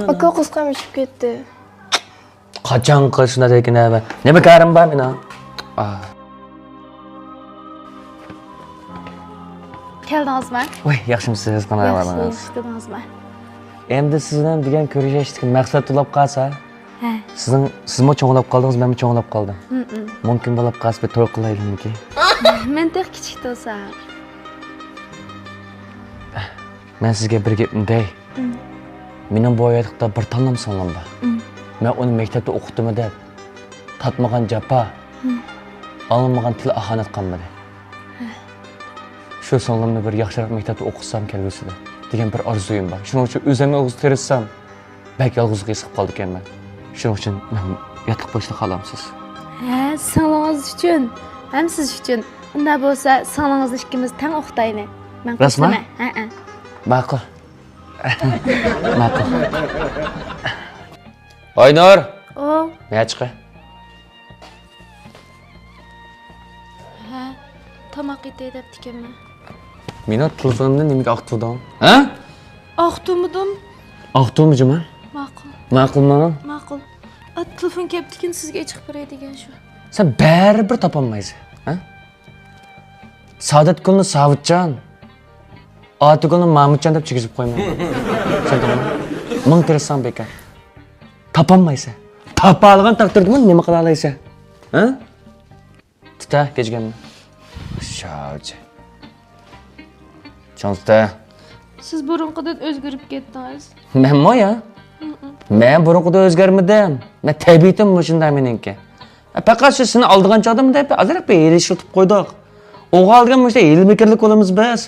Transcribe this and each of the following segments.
Aka kız kamışıp gitti. Qachon qilishni ekan ben. Nima karim bor meni? Keldingizmi? Voy, yaxshimisiz, qanday Yaxshi, bo'lasiz? chiqdingizmi? Endi sizdan degan ko'rishdik, maqsad to'lab qolsa, Ha. sizmi cho'ng'lab qoldingiz, menmi cho'ng'lab qoldim. Mumkin bo'lib qolsa, bir to'y qilaylikmi? Men tek kichik do'sam. Men sizga bir gapni dey. Mening bu hayotda bir tanlam singlim bor. Men uni maktabda o'qitdim deb, tatmagan japa, alınmagan til ahonat qilmadi. Shu singlimni bir yaxshiroq maktabda o'qitsam kelgusida degan bir orzuyim bor. Shuning uchun o'zimni o'z tirishsam, balki yolg'izlik his qilib qoldi ekanman. Shuning uchun men yotib qo'yishni xohlamsiz. Ha, singlingiz uchun, ham siz uchun. Unda bo'lsa, singlingizni ikkimiz teng o'qitaylik. Men Rasman? Ha. Ma'qul. Ma'qul. Oynur, O, men chiqa. ha. Tomoq yetay debdi ekanman. Meni telefonimdan nimaga aqtuvding? Ha? Oqtumudim? Aqtuvmijimi? Ma'qul, Ma'qulmi? ma'qul. Telefon kelibdi ekan, sizga chiqib beray degan shu. Sen baribir topolmaysan, ha? Saodatgulni Savitjon, Otigulni Mahmudjon deb chigizib qo'yma. Tushundingmi? Ming tirsan bekor. Topolmaysan. Topa olgan taqdirda nima qila olaysan? Ha? Tuta, kechganmi? Shouji. Chonsta. Siz burunqidan o'zgarib ketdingiz. Menmi ya? Men burunqida o'zgarmadim. Men tabiatim shunday meniki. Faqat shu seni oldigan chog'da deb azroq bir erishib qo'ydik. O'g'algan bo'lsa ilmikirlik qilamiz biz.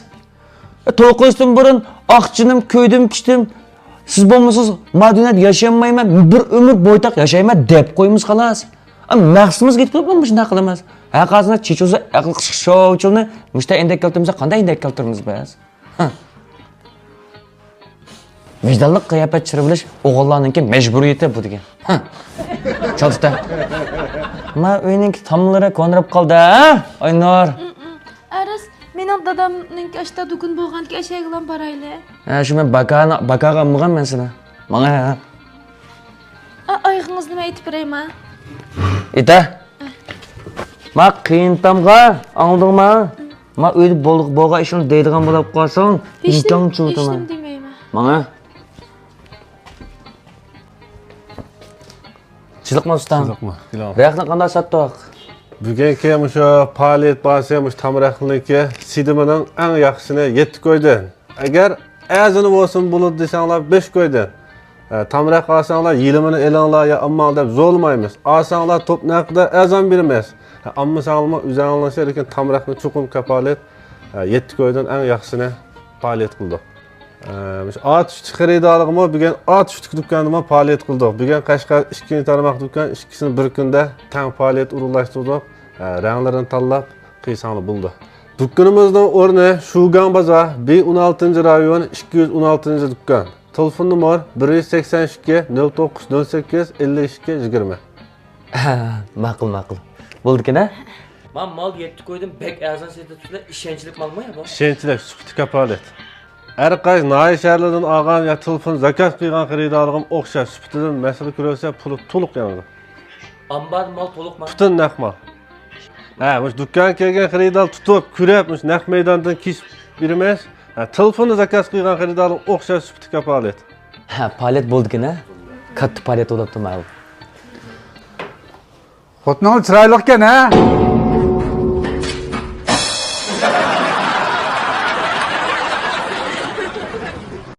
To'qishdan burun oqchinim, ko'ydim, kichdim. Siz bo'lmasiz, madinat yashamayman, bir umr bo'ytaq yashayman deb qo'yimiz xolos. Maqsadimiz yetib turibmi shunday qilamiz? Haqiqatni chechuza aql qishshovchini mushta endak keltirimiz, qanday endak keltiramiz biz? Vijdonli qiyofat chirilish o'g'illarningki majburiyati bu degan. Cho'lta. Men uyninki tomlari ko'ndirib qoldi, ha? Oynor. Aras, mening dadamning ashta dugun bo'lganki ashaygilan borayli. Ha, shu men bakaga olmagan men seni. Menga. Oyog'ingiz nima aytib berayman? Ita. Men qiyintamga, angladingmi? Men uyda bo'lgan ishni deydigan bo'lib qolsang, imkon cho'taman. Hech demayman. Menga. Chiqma ustam. Chiqma. Raqni qanday satdik? Bugungi o'sha faoliyat bo'lsa, o'sha tamraqniki sidimining eng yaxshisini 7 qo'ydin. Agar azini bo'lsin bo'ladi desanglar 5 qo'ydin. Tamraq olsanglar yilmini elanglar ya ammo deb zo'lmaymiz. Olsanglar top naqda azon beramiz. Ammo sağlama o'zingizlar lekin tamraqni chuqur kafolat 7 qo'ydin eng yaxshisini faoliyat qildik. At üstü xaridaligimi bugun at üstü do'konida faoliyat qildik. Bugun Qashqar 2 tarmoq do'kon, ikkisini bir kunda tang faoliyat urug'lashtirdik. Ranglarini tanlab qiysanli bo'ldi. Do'konimizning o'rni Shugan bozor, B16 rayon 216 do'kon. Telefon nomer 182 0908 52 20. Ma'qul. Bo'ldi-ki-na? Men mal 7 qo'ydim, bek azon setibsizlar, ishonchlik malmi ya bu? Ishonchlik, sufti kafolat. Her qaysi nahiy shaharlardan olgan ya telefon zakaz qilgan xaridaligim o'xshash suftidan masala ko'rsa puli to'liq yanadi. Ambad mal to'liqmi? Butun naq mal. Ha, mush do'kon kelgan xaridor tutib, ko'rib, mush naq maydondan kesib beramiz. Telefonni zakaz qilgan xaridaligim o'xshash sufti kafolat. Ha, faoliyat bo'ldi-ki-na? Katta faoliyat bo'libdi ma'lum. Xotnol chiroyli ekan, ha?